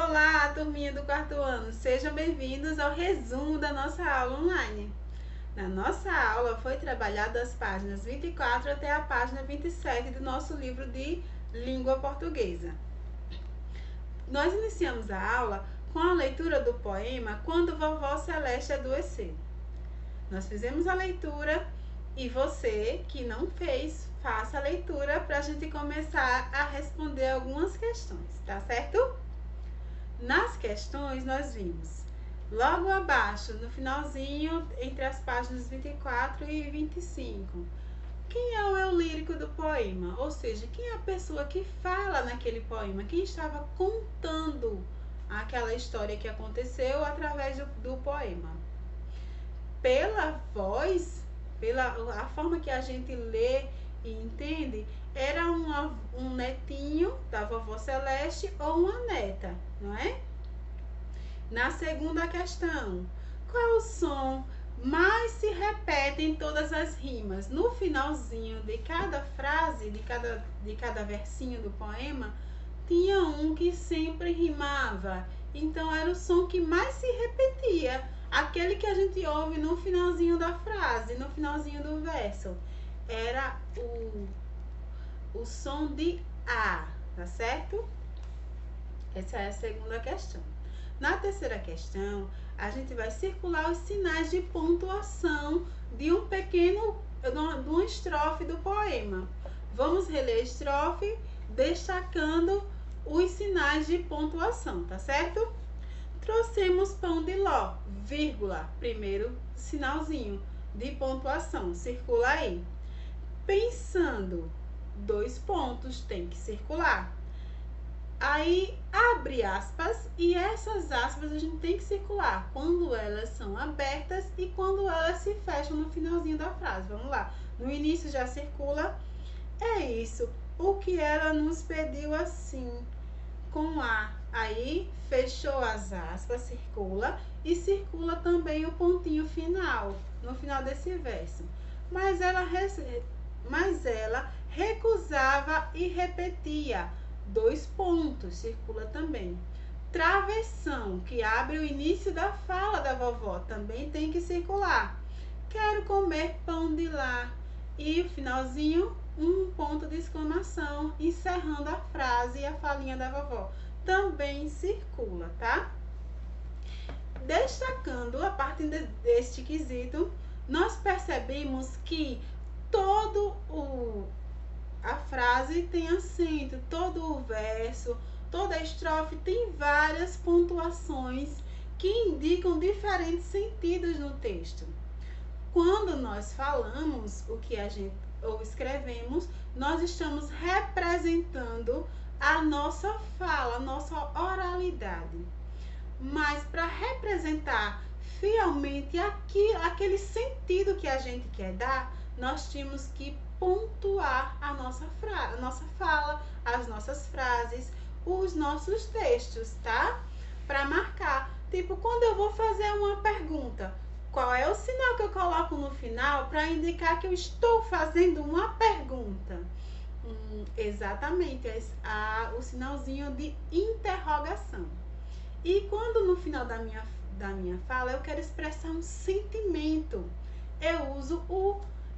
Olá, turminha do quarto ano, sejam bem-vindos ao resumo da nossa aula online. Na nossa aula foi trabalhado as páginas 24 até a página 27 do nosso livro de língua portuguesa. Nós iniciamos a aula com a leitura do poema Quando Vovó Celeste Adoecer. Nós fizemos a leitura e você que não fez, faça a leitura para a gente começar a responder algumas questões, tá certo? Nas questões nós vimos logo abaixo, no finalzinho, entre as páginas 24 e 25, quem é o eu lírico do poema? Ou seja, quem é a pessoa que fala naquele poema? Quem estava contando aquela história que aconteceu através do poema? Pela voz, pela a forma que a gente lê e entende, era um netinho da vovó Celeste ou uma neta, não é? Na segunda questão, qual é o som mais se repete em todas as rimas? No finalzinho de cada frase, de cada versinho do poema, tinha um que sempre rimava. Então era o som que mais se repetia, aquele que a gente ouve no finalzinho da frase, no finalzinho do verso. Era o som de A, tá certo? Essa é a segunda questão. Na terceira questão, a gente vai circular os sinais de pontuação de de uma estrofe do poema. Vamos reler a estrofe destacando os sinais de pontuação, tá certo? Trouxemos pão de ló, vírgula, primeiro sinalzinho de pontuação, circula aí. Pensando, 2 pontos, tem que circular. Aí abre aspas e essas aspas a gente tem que circular quando elas são abertas e quando elas se fecham no finalzinho da frase. Vamos lá. No início já circula. É isso. O que ela nos pediu assim, com A. Aí fechou as aspas, circula e circula também o pontinho final, no final desse verso. Mas ela recusava e repetia. 2 pontos, circula também. Travessão, que abre o início da fala da vovó, também tem que circular. Quero comer pão de lá. E o finalzinho, um ponto de exclamação, encerrando a frase e a falinha da vovó. Também circula, tá? Destacando a partir deste quesito, nós percebemos que a frase tem acento, todo o verso, toda a estrofe tem várias pontuações que indicam diferentes sentidos no texto. Quando nós falamos o que a gente ou escrevemos, nós estamos representando a nossa fala, a nossa oralidade. Mas para representar fielmente aquele sentido que a gente quer dar, nós temos que pontuar a nossa fala, as nossas frases, os nossos textos, tá? Para marcar. Tipo, quando eu vou fazer uma pergunta, qual é o sinal que eu coloco no final para indicar que eu estou fazendo uma pergunta? Exatamente, o sinalzinho de interrogação. E quando no final da minha fala eu quero expressar um sentimento, eu uso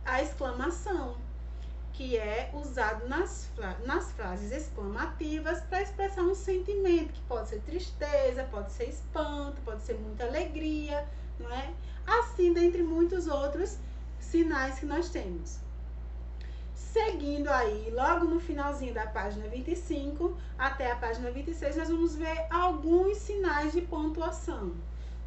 a exclamação, que é usado nas frases exclamativas para expressar um sentimento, que pode ser tristeza, pode ser espanto, pode ser muita alegria, não é? Assim, dentre muitos outros sinais que nós temos. Seguindo aí, logo no finalzinho da página 25 até a página 26, nós vamos ver alguns sinais de pontuação.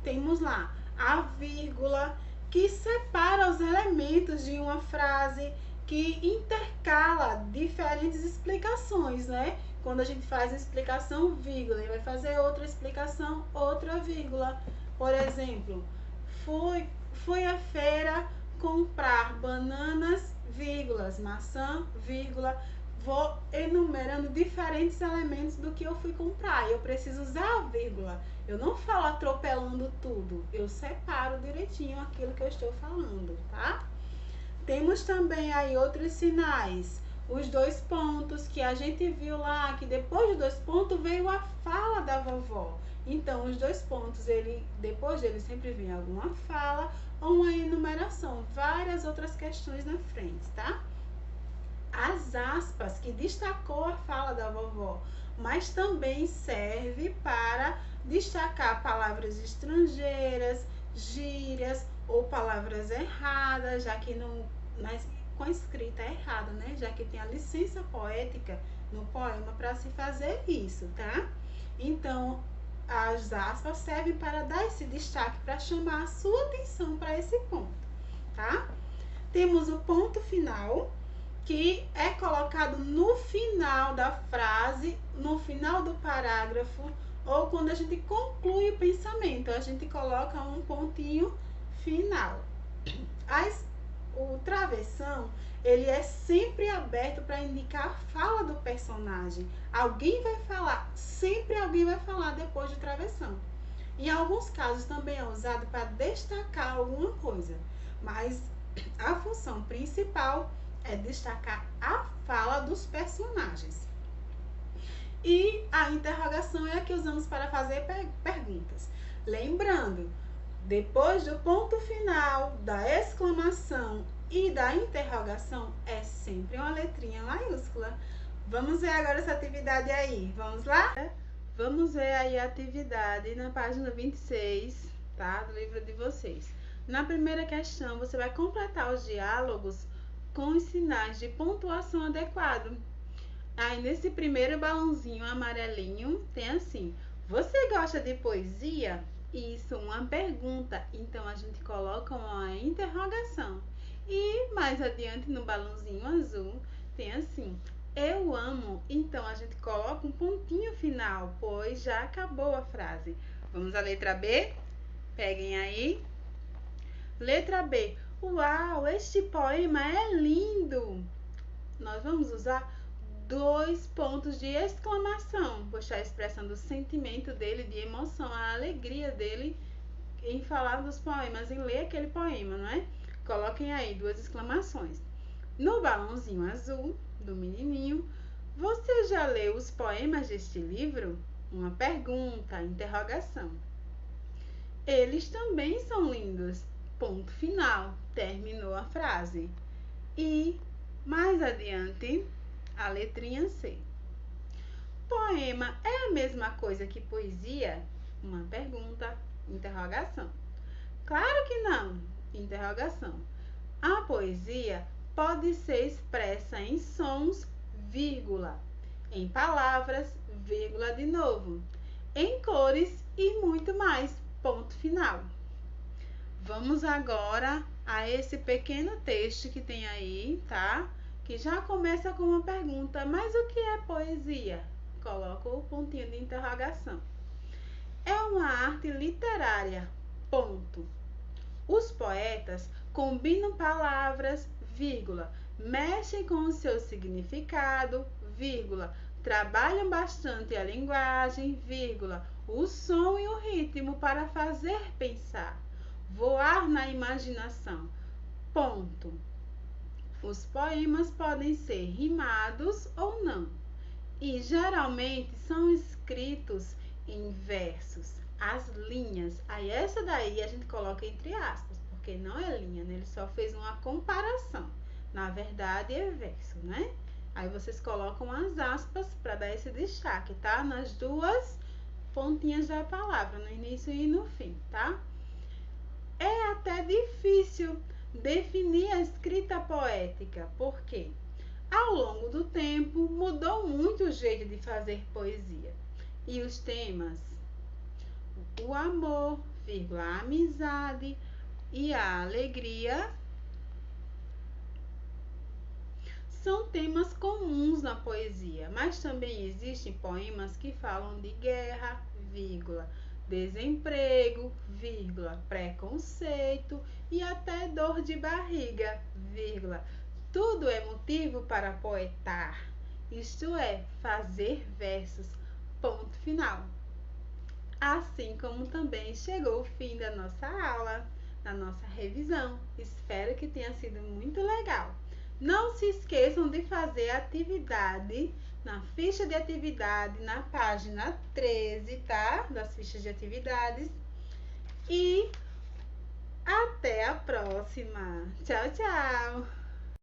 Temos lá a vírgula, que separa os elementos de uma frase, que intercala diferentes explicações, né? Quando a gente faz uma explicação, vírgula, e vai fazer outra explicação, outra vírgula. Por exemplo, fui à feira comprar bananas, vírgulas, maçã, vírgula. Vou enumerando diferentes elementos do que eu fui comprar. Eu preciso usar a vírgula. Eu não falo atropelando tudo. Eu separo direitinho aquilo que eu estou falando, tá? Temos também aí outros sinais. Os dois pontos que a gente viu lá, que depois dos dois pontos veio a fala da vovó. Então, os dois pontos, depois dele sempre vem alguma fala ou uma enumeração, várias outras questões na frente, tá? As aspas, que destacou a fala da vovó, mas também serve para destacar palavras estrangeiras, gírias ou palavras erradas, já que não, com a escrita é errada, né? Já que tem a licença poética no poema para se fazer isso, tá? Então, as aspas servem para dar esse destaque, para chamar a sua atenção para esse ponto, tá? Temos o ponto final, que é colocado no final da frase, no final do parágrafo, ou quando a gente conclui o pensamento, a gente coloca um pontinho final. O travessão, ele é sempre aberto para indicar a fala do personagem. Alguém vai falar, sempre alguém vai falar depois do travessão. Em alguns casos também é usado para destacar alguma coisa, mas a função principal é destacar a fala dos personagens. E a interrogação é a que usamos para fazer perguntas. Lembrando, depois do ponto final, da exclamação e da interrogação, é sempre uma letrinha maiúscula. Vamos ver agora essa atividade aí. Vamos lá? Vamos ver aí a atividade na página 26, tá? Do livro de vocês. Na primeira questão, você vai completar os diálogos com os sinais de pontuação adequado. Aí, nesse primeiro balãozinho amarelinho, tem assim: você gosta de poesia? Isso, uma pergunta. Então, a gente coloca uma interrogação. E mais adiante, no balãozinho azul, tem assim: eu amo. Então, a gente coloca um pontinho final, pois já acabou a frase. Vamos à letra B? Peguem aí. Letra B. Uau, este poema é lindo! Nós vamos usar 2 pontos de exclamação, pois está expressando o sentimento dele, de emoção, a alegria dele em falar dos poemas, em ler aquele poema, não é? Coloquem aí 2 exclamações. No balãozinho azul do menininho, você já leu os poemas deste livro? Uma pergunta, interrogação. Eles também são lindos. Ponto final. Terminou a frase. E mais adiante, a letrinha C. Poema é a mesma coisa que poesia? Uma pergunta, interrogação. Claro que não, interrogação. A poesia pode ser expressa em sons, vírgula, em palavras, vírgula de novo, em cores e muito mais, ponto final. Vamos agora a esse pequeno texto que tem aí, tá? Que já começa com uma pergunta: mas o que é poesia? Coloca o pontinho de interrogação. É uma arte literária, ponto. Os poetas combinam palavras, vírgula, mexem com o seu significado, vírgula, trabalham bastante a linguagem, vírgula, o som e o ritmo para fazer pensar, voar na imaginação, ponto. Os poemas podem ser rimados ou não, e geralmente são escritos em versos. As linhas, aí essa daí a gente coloca entre aspas, porque não é linha, né? Ele só fez uma comparação. Na verdade é verso, né? Aí vocês colocam as aspas para dar esse destaque, tá? Nas 2 pontinhas da palavra, no início e no fim, tá? É até difícil definir a escrita poética, porque ao longo do tempo mudou muito o jeito de fazer poesia. E os temas, o amor, a amizade e a alegria, são temas comuns na poesia, mas também existem poemas que falam de guerra, vírgula, desemprego, vírgula, preconceito e até dor de barriga, vírgula. Tudo é motivo para poetar, isto é, fazer versos, ponto final. Assim como também chegou o fim da nossa aula, da nossa revisão. Espero que tenha sido muito legal. Não se esqueçam de fazer a atividade na ficha de atividade, na página 13, tá? Das fichas de atividades. E até a próxima. Tchau, tchau!